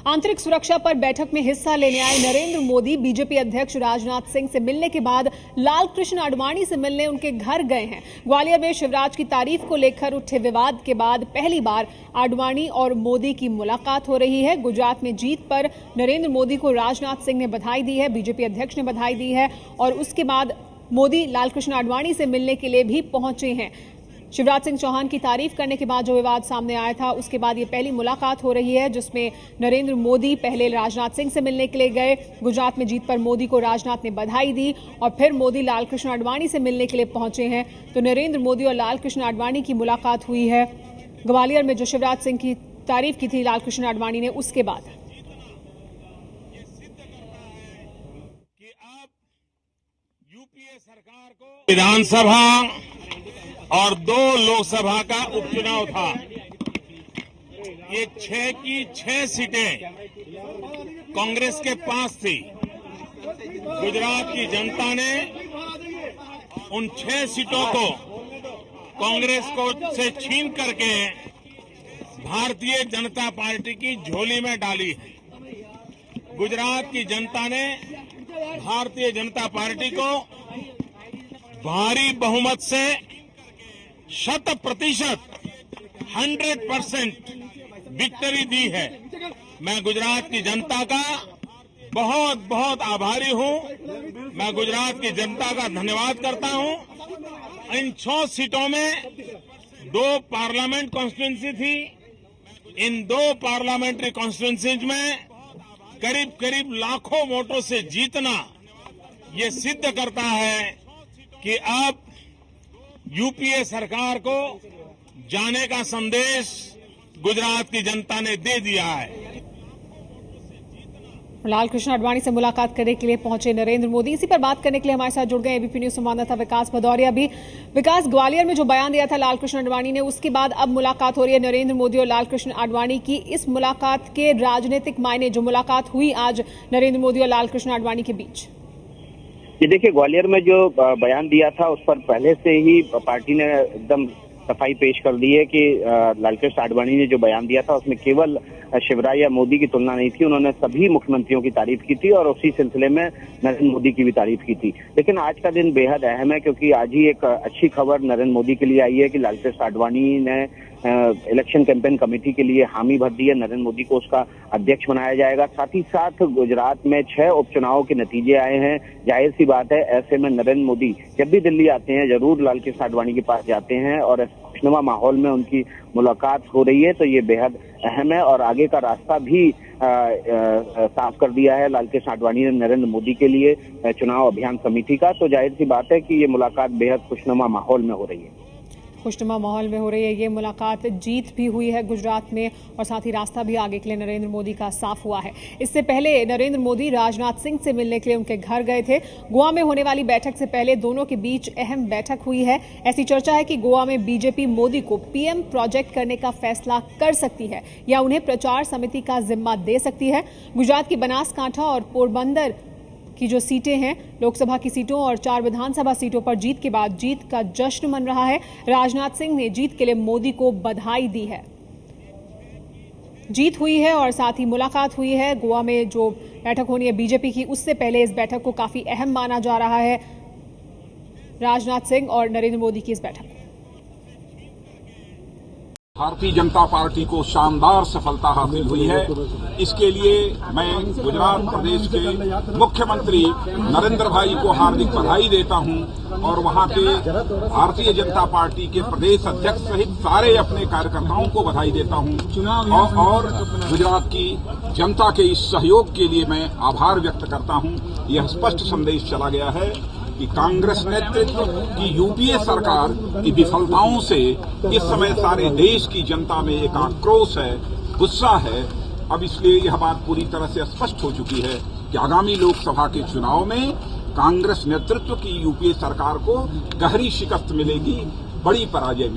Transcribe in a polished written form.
आंतरिक सुरक्षा पर बैठक में हिस्सा लेने आए नरेंद्र मोदी बीजेपी अध्यक्ष राजनाथ सिंह से मिलने के बाद लाल कृष्ण आडवाणी से मिलने उनके घर गए हैं। ग्वालियर में शिवराज की तारीफ को लेकर उठे विवाद के बाद पहली बार आडवाणी और मोदी की मुलाकात हो रही है। गुजरात में जीत पर नरेंद्र मोदी को राजनाथ सिंह ने बधाई दी है, बीजेपी अध्यक्ष ने बधाई दी है और उसके बाद मोदी लालकृष्ण आडवाणी से मिलने के लिए भी पहुंचे हैं। शिवराज सिंह चौहान की तारीफ करने के बाद जो विवाद सामने आया था, उसके बाद ये पहली मुलाकात हो रही है जिसमें नरेंद्र मोदी पहले राजनाथ सिंह से मिलने के लिए गए। गुजरात में जीत पर मोदी को राजनाथ ने बधाई दी और फिर मोदी लालकृष्ण आडवाणी से मिलने के लिए पहुंचे हैं। तो नरेंद्र मोदी और लालकृष्ण आडवाणी की मुलाकात हुई है ग्वालियर में, जो शिवराज सिंह की तारीफ की थी लालकृष्ण आडवाणी ने। उसके बाद सरकार को विधानसभा और 2 लोकसभा का उपचुनाव था। ये 6 की 6 सीटें कांग्रेस के पास थी। गुजरात की जनता ने उन 6 सीटों को कांग्रेस को से छीन करके भारतीय जनता पार्टी की झोली में डाली है। गुजरात की जनता ने भारतीय जनता पार्टी को भारी बहुमत से 100% विक्ट्री दी है। मैं गुजरात की जनता का बहुत बहुत आभारी हूं। मैं गुजरात की जनता का धन्यवाद करता हूं। इन 6 सीटों में 2 पार्लियामेंट कॉन्स्टिट्यूंसी थी। इन 2 पार्लियामेंट्री कॉन्स्टिट्यूंसीज में करीब करीब लाखों वोटों से जीतना ये सिद्ध करता है कि अब यूपीए सरकार को जाने का संदेश गुजरात की जनता ने दे दिया है। लालकृष्ण आडवाणी से मुलाकात करने के लिए पहुंचे नरेंद्र मोदी। इसी पर बात करने के लिए हमारे साथ जुड़ गए एबीपी न्यूज संवाददाता विकास भदौरिया भी। विकास, ग्वालियर में जो बयान दिया था लालकृष्ण आडवाणी ने, उसके बाद अब मुलाकात हो रही है नरेंद्र मोदी और लालकृष्ण आडवाणी की। इस मुलाकात के राजनीतिक मायने, जो मुलाकात हुई आज नरेंद्र मोदी और लालकृष्ण आडवाणी के बीच। ये देखिए, ग्वालियर में जो बयान दिया था उस पर पहले से ही पार्टी ने एकदम सफाई पेश कर दी है कि लालकृष्ण आडवाणी ने जो बयान दिया था उसमें केवल शिवराज या मोदी की तुलना नहीं थी। उन्होंने सभी मुख्यमंत्रियों की तारीफ की थी और उसी सिलसिले में नरेंद्र मोदी की भी तारीफ की थी। लेकिन आज का दिन बेहद अहम है क्योंकि आज ही एक अच्छी खबर नरेंद्र मोदी के लिए आई है कि लालकृष्ण आडवाणी ने इलेक्शन कैंपेन कमेटी के लिए हामी भर दी है। नरेंद्र मोदी को उसका अध्यक्ष बनाया जाएगा। साथ ही साथ गुजरात में 6 उपचुनावों के नतीजे आए हैं। जाहिर सी बात है, ऐसे में नरेंद्र मोदी जब भी दिल्ली आते हैं जरूर लालकृष्ण आडवाणी के पास जाते हैं और खुशनुमा माहौल में उनकी मुलाकात हो रही है। तो ये बेहद अहम है और आगे का रास्ता भी साफ कर दिया है लालकृष्ण आडवाणी ने नरेंद्र मोदी के लिए चुनाव अभियान समिति का। तो जाहिर सी बात है कि ये मुलाकात बेहद खुशनुमा माहौल में हो रही है। खुशनुमा माहौल में हो रही है ये मुलाकात। जीत भी हुई है गुजरात में और साथ ही रास्ता भी आगे के लिए नरेंद्र मोदी का साफ हुआ है। इससे पहले नरेंद्र मोदी राजनाथ सिंह से मिलने के लिए उनके घर गए थे। गोवा में होने वाली बैठक से पहले दोनों के बीच अहम बैठक हुई है। ऐसी चर्चा है कि गोवा में बीजेपी मोदी को पीएम प्रोजेक्ट करने का फैसला कर सकती है या उन्हें प्रचार समिति का जिम्मा दे सकती है। गुजरात की बनासकांठा और पोरबंदर की जो सीटें हैं, लोकसभा की सीटों और 4 विधानसभा सीटों पर जीत के बाद जीत का जश्न मन रहा है। राजनाथ सिंह ने जीत के लिए मोदी को बधाई दी है। जीत हुई है और साथ ही मुलाकात हुई है। गोवा में जो बैठक होनी है बीजेपी की, उससे पहले इस बैठक को काफी अहम माना जा रहा है। राजनाथ सिंह और नरेंद्र मोदी की इस बैठक भारतीय जनता पार्टी को शानदार सफलता हासिल हुई है। इसके लिए मैं गुजरात प्रदेश के मुख्यमंत्री नरेंद्र भाई को हार्दिक बधाई देता हूं और वहां के भारतीय जनता पार्टी के प्रदेश अध्यक्ष सहित सारे अपने कार्यकर्ताओं को बधाई देता हूं और गुजरात की जनता के इस सहयोग के लिए मैं आभार व्यक्त करता हूं। यह स्पष्ट संदेश चला गया है कि कांग्रेस नेतृत्व की यूपीए सरकार की विफलताओं से इस समय सारे देश की जनता में एक आक्रोश है, गुस्सा है। अब इसलिए यह बात पूरी तरह से स्पष्ट हो चुकी है कि आगामी लोकसभा के चुनाव में कांग्रेस नेतृत्व की यूपीए सरकार को गहरी शिकस्त मिलेगी, बड़ी पराजय मिलेगी।